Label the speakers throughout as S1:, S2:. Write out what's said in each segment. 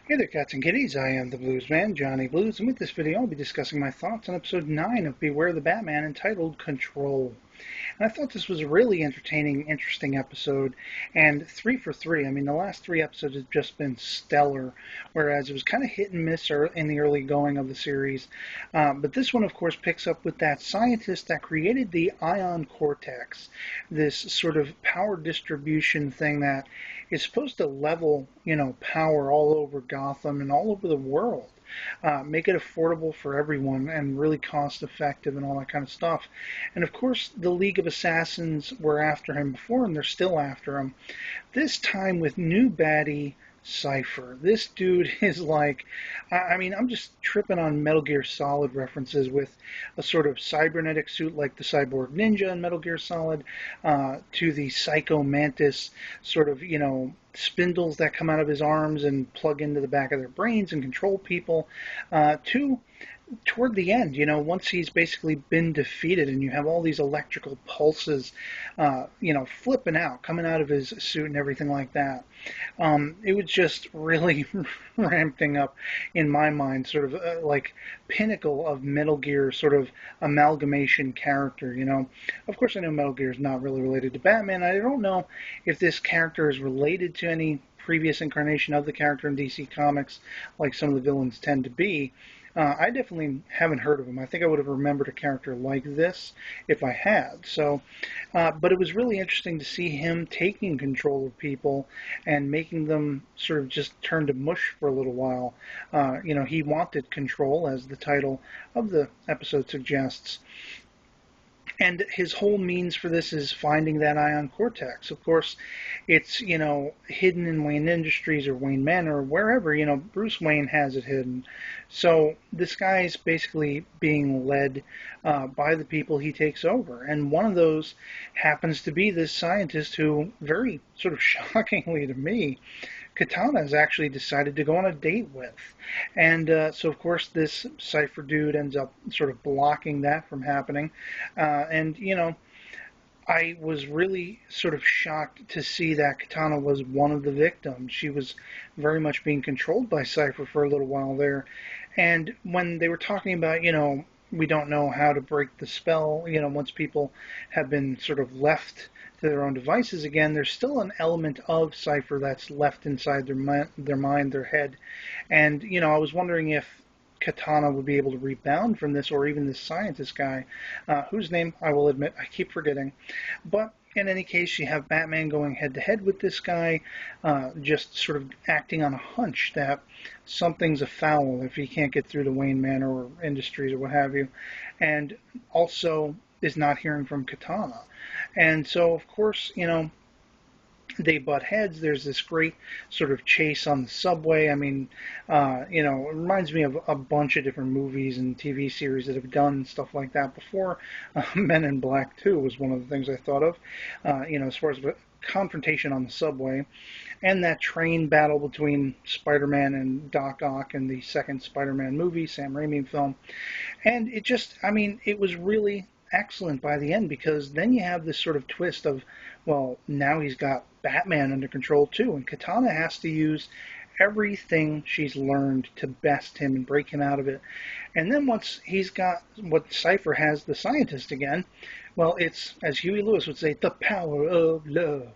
S1: Hey there, cats and kitties. I am the Blues Man, Johnny Blues, and with this video, I'll be discussing my thoughts on episode 9 of Beware the Batman, entitled Control. And I thought this was a really entertaining, interesting episode, and 3 for 3. I mean, the last 3 episodes have just been stellar, whereas it was kind of hit and miss in the early going of the series. But this one, of course, picks up with that scientist that created the ion cortex, this sort of power distribution thing that is supposed to level, power all over Gotham and all over the world. Make it affordable for everyone and really cost effective and all that kind of stuff. And of course, the League of Assassins were after him before, and they're still after him. This time with new baddie Cypher. This dude is like, I mean, I'm just tripping on Metal Gear Solid references with a sort of cybernetic suit like the Cyborg Ninja in Metal Gear Solid, to the Psycho Mantis sort of, spindles that come out of his arms and plug into the back of their brains and control people, to toward the end, once he's basically been defeated and you have all these electrical pulses, flipping out, coming out of his suit and everything like that. It was just really ramping up, in my mind, sort of like pinnacle of Metal Gear sort of amalgamation character. Of course, I know Metal Gear is not really related to Batman. I don't know if this character is related to any previous incarnation of the character in DC Comics, like some of the villains tend to be. I definitely haven't heard of him. I think I would have remembered a character like this if I had. So, but it was really interesting to see him taking control of people and making them sort of just turn to mush for a little while. He wanted control, as the title of the episode suggests. And his whole means for this is finding that ion cortex. Of course, it's, hidden in Wayne Industries or Wayne Manor or wherever, Bruce Wayne has it hidden. So this guy is basically being led by the people he takes over. And one of those happens to be this scientist who, very sort of shockingly to me, Katana has actually decided to go on a date with. And so, of course, this Cypher dude ends up sort of blocking that from happening. And I was really sort of shocked to see that Katana was one of the victims. She was very much being controlled by Cypher for a little while there. And when they were talking about, we don't know how to break the spell, once people have been sort of left to their own devices again, there's still an element of Cypher that's left inside their mind, their head. And, I was wondering if Katana would be able to rebound from this, or even this scientist guy, whose name I will admit I keep forgetting. But in any case, you have Batman going head to head with this guy, just sort of acting on a hunch that something's afoul if he can't get through to Wayne Manor or Industries or what have you, and also is not hearing from Katana. And so, of course, they butt heads. There's this great sort of chase on the subway. I mean, it reminds me of a bunch of different movies and TV series that have done stuff like that before. Men in Black 2 was one of the things I thought of, as far as the confrontation on the subway. And that train battle between Spider-Man and Doc Ock in the second Spider-Man movie, Sam Raimi film. And it was really excellent by the end, because then you have this sort of twist of, well, now he's got Batman under control too, and Katana has to use everything she's learned to best him and break him out of it. And then once he's got what Cypher has, the scientist again, well, it's, as Huey Lewis would say, the power of love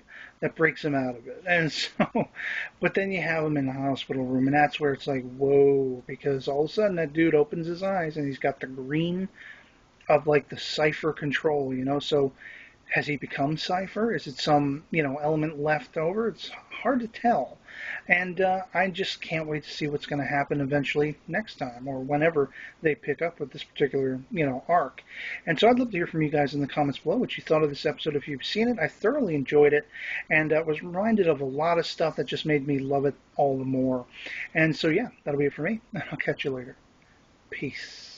S1: that breaks him out of it. And so, but then you have him in the hospital room, and that's where it's like, whoa, because all of a sudden that dude opens his eyes and he's got the green of like the Cypher control, so has he become Cypher? Is it some, element left over? It's hard to tell. And I just can't wait to see what's going to happen eventually next time, or whenever they pick up with this particular, arc. And so I'd love to hear from you guys in the comments below what you thought of this episode if you've seen it. I thoroughly enjoyed it, and was reminded of a lot of stuff that just made me love it all the more. And so, yeah, that'll be it for me. I'll catch you later. Peace.